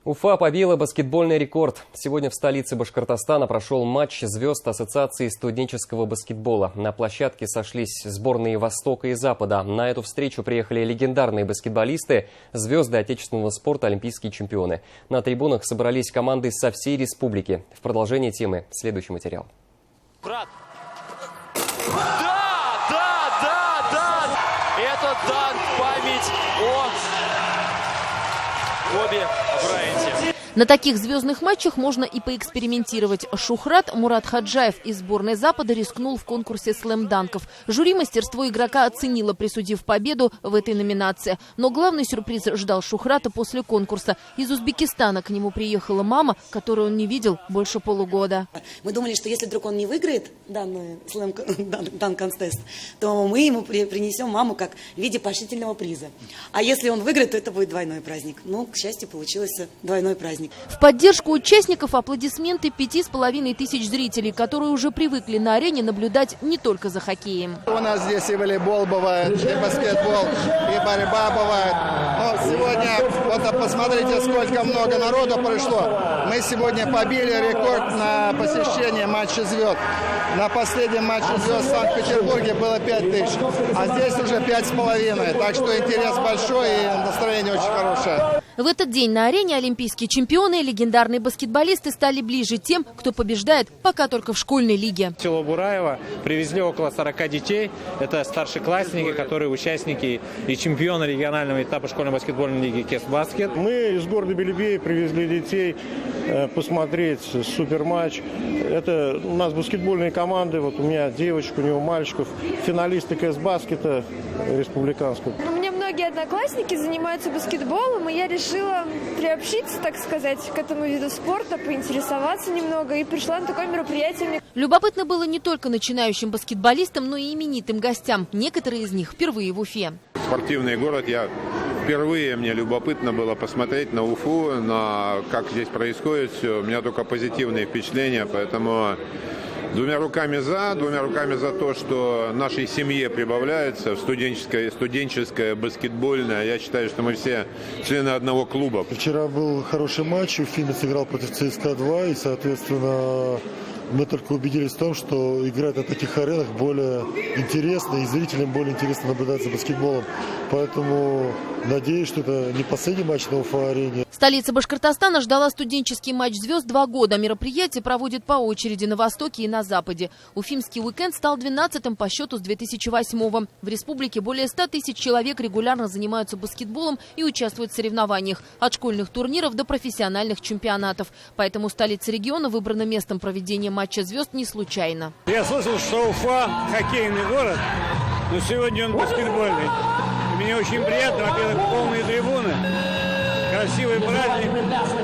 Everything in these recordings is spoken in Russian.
Уфа побила баскетбольный рекорд. Сегодня в столице Башкортостана прошел матч звезд Ассоциации студенческого баскетбола. На площадке сошлись сборные Востока и Запада. На эту встречу приехали легендарные баскетболисты, звезды отечественного спорта, олимпийские чемпионы. На трибунах собрались команды со всей республики. В продолжении темы следующий материал. Брат! Да! Это дан в память о Коби Брайанте. На таких звездных матчах можно и поэкспериментировать. Шухрат Мурат Хаджаев из сборной Запада рискнул в конкурсе слэм-данков. Жюри мастерство игрока оценило, присудив победу в этой номинации. Но главный сюрприз ждал Шухрата после конкурса. Из Узбекистана к нему приехала мама, которую он не видел больше полугода. Мы думали, что если вдруг он не выиграет данный слэм-данк-контест, то мы ему принесем маму как в виде поощрительного приза. А если он выиграет, то это будет двойной праздник. Ну, к счастью, получился двойной праздник. В поддержку участников аплодисменты 5500 зрителей, которые уже привыкли на арене наблюдать не только за хоккеем. У нас здесь и волейбол бывает, и баскетбол, и борьба бывает. Но сегодня, вот посмотрите, сколько много народу пришло. Мы сегодня побили рекорд на посещение матча звезд. На последнем матче звезд в Санкт-Петербурге было 5000, а здесь уже 5500. Так что интерес большой и настроение очень хорошее. В этот день на арене олимпийские чемпионы и легендарные баскетболисты стали ближе тем, кто побеждает пока только в школьной лиге. В село Бураево привезли около 40 детей. Это старшеклассники, которые участники и чемпионы регионального этапа школьной баскетбольной лиги «Кесбаскет». Мы из города Белебея привезли детей посмотреть суперматч. Это у нас баскетбольные команды. Вот у меня девочка, у него мальчиков. Финалисты «Кесбаскета» республиканского. У меня многие одноклассники занимаются баскетболом, и я решила приобщиться, так сказать, к этому виду спорта, поинтересоваться немного, и пришла на такое мероприятие. Любопытно было не только начинающим баскетболистам, но и именитым гостям. Некоторые из них впервые в Уфе. Спортивный город. Впервые мне любопытно было посмотреть на Уфу, на как здесь происходит все. У меня только позитивные впечатления, поэтому двумя руками за то, что нашей семье прибавляется в студенческое, баскетбольное. Я считаю, что мы все члены одного клуба. Вчера был хороший матч, Уфимец играл против ЦСКА-2, и, соответственно, мы только убедились в том, что играть на таких аренах более интересно, и зрителям более интересно наблюдать за баскетболом. Поэтому надеюсь, что это не последний матч на Уфа-арене. Столица Башкортостана ждала студенческий матч звезд 2 года. Мероприятие проводят по очереди на Востоке и на Западе. Уфимский уикенд стал 12-м по счету с 2008-го. В республике более 100 000 человек регулярно занимаются баскетболом и участвуют в соревнованиях. От школьных турниров до профессиональных чемпионатов. Поэтому столица региона выбрана местом проведения матча звезд не случайно. Я слышал, что Уфа хоккейный город, но сегодня он баскетбольный. И мне очень приятно, во-первых, полные трибуны, красивый праздник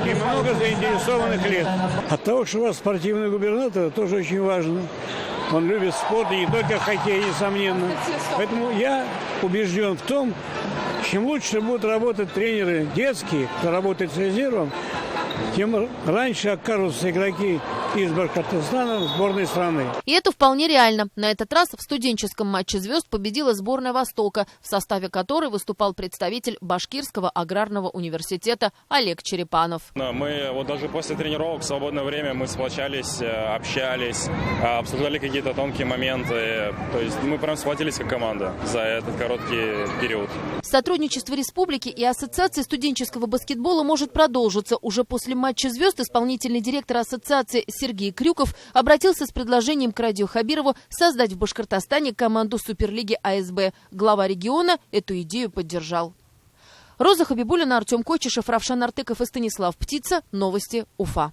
и много заинтересованных лиц. От того, что у вас спортивный губернатор, тоже очень важно. Он любит спорт, и не только хоккей, несомненно. Поэтому я убежден в том, чем лучше будут работать тренеры детские, кто работает с резервом, тем раньше окажутся игроки из Башкортостана в сборной страны. И это вполне реально. На этот раз в студенческом матче звезд победила сборная Востока, в составе которой выступал представитель Башкирского аграрного университета Олег Черепанов. Мы вот даже после тренировок в свободное время мы сплочались, общались, обсуждали какие-то тонкие моменты. То есть мы прям схватились как команда за этот короткий период. Сотрудничество республики и Ассоциации студенческого баскетбола может продолжиться. Уже после матча звезд исполнительный директор ассоциации Сергей Крюков обратился с предложением к Радио Хабирову создать в Башкортостане команду Суперлиги АСБ. Глава региона эту идею поддержал. Роза Хабибуллина, Артем Кочешев, Равшан Артыков и Станислав Птица. Новости Уфа.